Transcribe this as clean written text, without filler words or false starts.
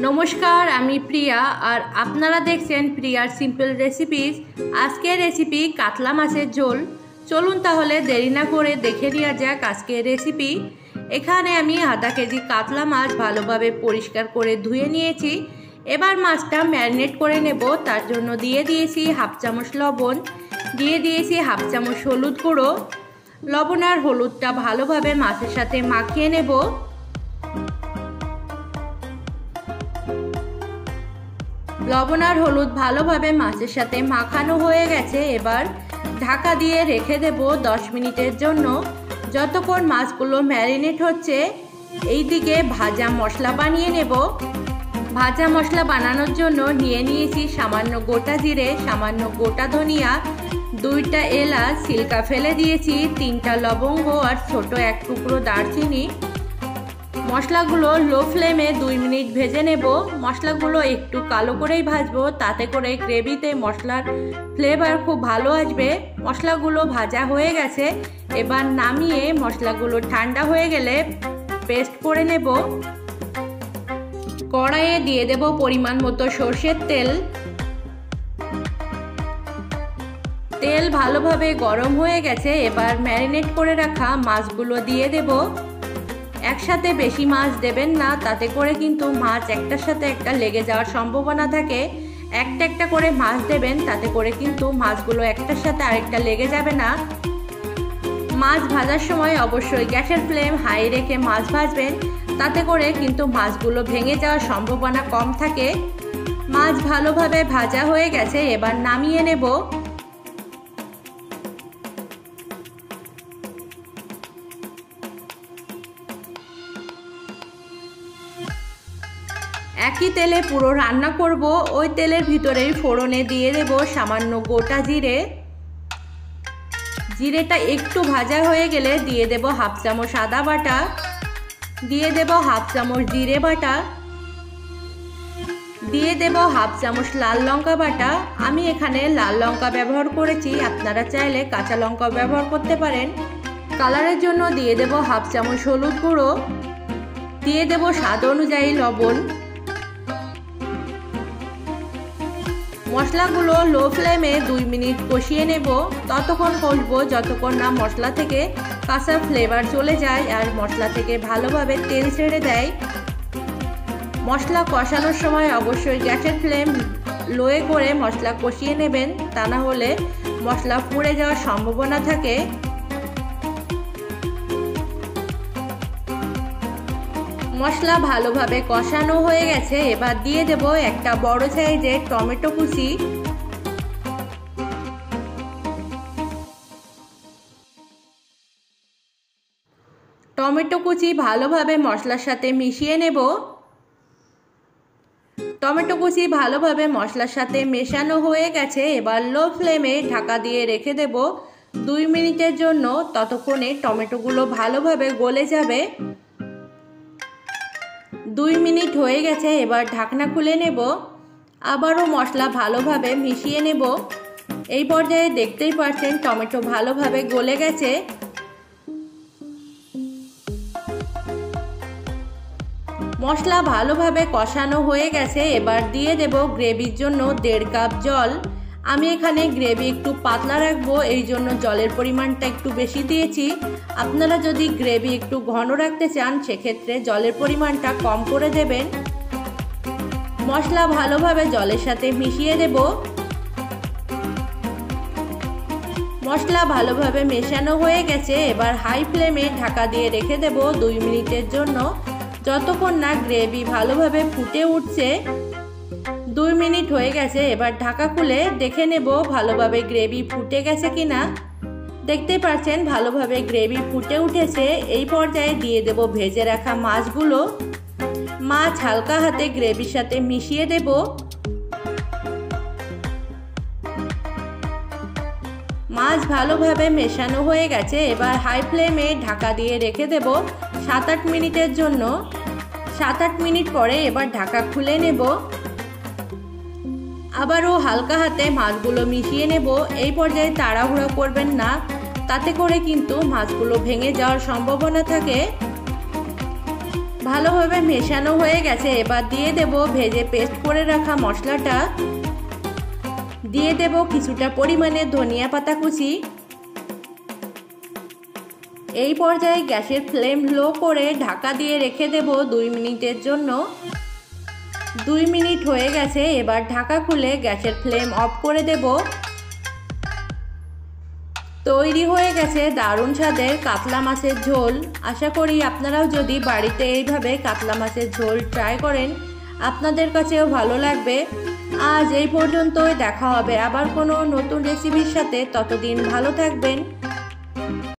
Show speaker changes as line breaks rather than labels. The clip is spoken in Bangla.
নমস্কার, আমি প্রিয়া আর আপনারা দেখছেন প্রিয়ার সিম্পল রেসিপিস। আজকের রেসিপি কাতলা মাছের ঝোল। চলুন তাহলে দেরি না করে দেখে নেওয়া যাক আজকের রেসিপি। এখানে আমি আধা কেজি কাতলা মাছ ভালোভাবে পরিষ্কার করে ধুয়ে নিয়েছি। এবার মাছটা ম্যারিনেট করে নেব। তার জন্য দিয়ে দিয়েছি হাফ চামচ লবণ, দিয়ে দিয়েছি হাফ চামচ হলুদ গুঁড়ো। লবণ আর হলুদটা ভালোভাবে মাছের সাথে মাখিয়ে নেব। লবণ আর হলুদ ভালোভাবে মাছের সাথে মাখানো হয়ে গেছে। এবার ঢাকা দিয়ে রেখে দেব 10 মিনিটের জন্য, যতক্ষণ মাছগুলো ম্যারিনেট হচ্ছে। এইদিকে ভাজা মশলা বানিয়ে নেব। ভাজা মশলা বানানোর জন্য নিয়ে নিয়েছি সামান্য গোটা জিরে, সামান্য গোটা ধনিয়া, 2টা এলাচ সিলকা ফেলে দিয়েছি, 3টা লবঙ্গ আর ছোট এক টুকরো দারচিনি। মশলাগুলো লো ফ্লেমে 2 মিনিট ভেজে নেব। মশলাগুলো একটু কালো করেই ভাজবো, তাতে করে গ্রেভিতে মশলার ফ্লেভার খুব ভালো আসবে। মশলাগুলো ভাজা হয়ে গেছে। এবার নামিয়ে মশলাগুলো ঠান্ডা হয়ে গেলে পেস্ট করে নেব। কড়াইয়ে দিয়ে দেব পরিমাণ মতো সরষের তেল। তেল ভালোভাবে গরম হয়ে গেছে। এবার ম্যারিনেট করে রাখা মাছগুলো দিয়ে দেব। একসাথে বেশি মাছ দেবেন না, তাতে করে কিন্তু মাছ একটার সাথে একটা লেগে যাওয়ার সম্ভাবনা থাকে। একটা একটা করে মাছ দেবেন, তাতে করে কিন্তু মাছগুলো একটার সাথে আরেকটা লেগে যাবে না। মাছ ভাজার সময় অবশ্যই গ্যাসের ফ্লেম হাই রেখে মাছ ভাজবেন, তাতে করে কিন্তু মাছগুলো ভেঙে যাওয়ার সম্ভাবনা কম থাকে। মাছ ভালোভাবে ভাজা হয়ে গেছে। এবার নামিয়ে নেব। একই তেলে পুরো রান্না করব। ওই তেলের ভিতরেই ফোড়নে দিয়ে দেব সামান্য গোটা জিরে। জিরেটা একটু ভাজা হয়ে গেলে দিয়ে দেব হাফ চামচ আদা বাটা, দিয়ে দেব হাফ চামচ জিরে বাটা, দিয়ে দেব হাফ চামচ লাল লঙ্কা বাটা। আমি এখানে লাল লঙ্কা ব্যবহার করেছি, আপনারা চাইলে কাঁচা লঙ্কা ব্যবহার করতে পারেন। কালারের জন্য দিয়ে দেব হাফ চামচ হলুদ গুঁড়ো, দিয়ে দেব স্বাদ অনুযায়ী লবণ। মশলাগুলো লো ফ্লেমে 2 মিনিট কষিয়ে নেব। ততক্ষণ কষবো যতক্ষণ না মশলা থেকে কাঁচা ফ্লেভার চলে যায় আর মশলা থেকে ভালোভাবে তেল ছেড়ে দেয়। মশলা কষানোর সময় অবশ্যই গ্যাসের ফ্লেম লোয়ে করে মশলা কষিয়ে নেবেন, তা না হলে মশলা পুড়ে যাওয়ার সম্ভাবনা থাকে। মশলা ভালোভাবে কষানো হয়ে গেছে। এবার দিয়ে দেব একটা বড় সাইজের টমেটো কুচি। টমেটো কুচি ভালোভাবে মশলার সাথে মিশিয়ে নেব। টমেটো কুচি ভালোভাবে মশলার সাথে মেশানো হয়ে গেছে। এবার লো ফ্লেমে ঢাকা দিয়ে রেখে দেব 2 মিনিটের জন্য। ততক্ষণে টমেটোগুলো ভালোভাবে গলে যাবে। 2 মিনিট হয়ে গেছে। এবার ঢাকনা খুলে নেব। আবারও মশলা ভালোভাবে মিশিয়ে নেব। এই পর্যায়ে দেখতেই পাচ্ছেন টমেটো ভালোভাবে গলে গেছে। মশলা ভালোভাবে কষানো হয়ে গেছে। এবার দিয়ে দেব গ্রেভির জন্য 1.5 কাপ জল। আমি এখানে গ্রেভি একটু পাতলা রাখবো, এই জন্য জলের পরিমাণটা একটু বেশি দিয়েছি। আপনারা যদি গ্রেভি একটু ঘন রাখতে চান, সেক্ষেত্রে জলের পরিমাণটা কম করে দেবেন। মশলা ভালোভাবে জলের সাথে মিশিয়ে দেব। মশলা ভালোভাবে মেশানো হয়ে গেছে। এবার হাই ফ্লেমে ঢাকা দিয়ে রেখে দেব 2 মিনিটের জন্য, যতক্ষণ না গ্রেভি ভালোভাবে ফুটে উঠছে। 2 মিনিট হয়ে গেছে। এবার ঢাকা খুলে দেখে নেব ভালোভাবে গ্রেভি ফুটে গেছে কিনা। দেখতে পাচ্ছেন ভালোভাবে গ্রেভি ফুটে উঠেছে। এই পর্যায়ে দিয়ে দেব ভেজে রাখা মাছগুলো। মাছ হালকা হাতে গ্রেভির সাথে মিশিয়ে দেব। মাছ ভালোভাবে মেশানো হয়ে গেছে। এবার হাই ফ্লেমে ঢাকা দিয়ে রেখে দেব 7-8 মিনিটের জন্য। 7-8 মিনিট পরে এবার ঢাকা খুলে নেব। আবারও হালকা হাতে মাছগুলো মিশিয়ে নেব। এই পর্যায়ে তাড়াহুড়ো করবেন না, তাতে করে কিন্তু মাছগুলো ভেঙে যাওয়ার সম্ভাবনা থাকে। ভালোভাবে মেশানো হয়ে গেছে। এবার দিয়ে দেব ভেজে পেস্ট করে রাখা মশলাটা, দিয়ে দেব কিছুটা পরিমাণে ধনিয়া পাতা কুচি। এই পর্যায়ে গ্যাসের ফ্লেম লো করে ঢাকা দিয়ে রেখে দেব 2 মিনিটের জন্য। 2 মিনিট হয়ে গেছে, এবার ঢাকা খুলে গ্যাসের ফ্লেম অফ করে দেব। তৈরি হয়ে গেছে দারুণ স্বাদের কাতলা মাছের ঝোল। আশা করি আপনারাও যদি বাড়িতে এইভাবে কাতলা মাছের ঝোল ট্রাই করেন আপনাদের কাছেও ভালো লাগবে। আজ এই পর্যন্তই, দেখা হবে আবার কোনো নতুন রেসিপির সাথে। ততদিন ভালো থাকবেন।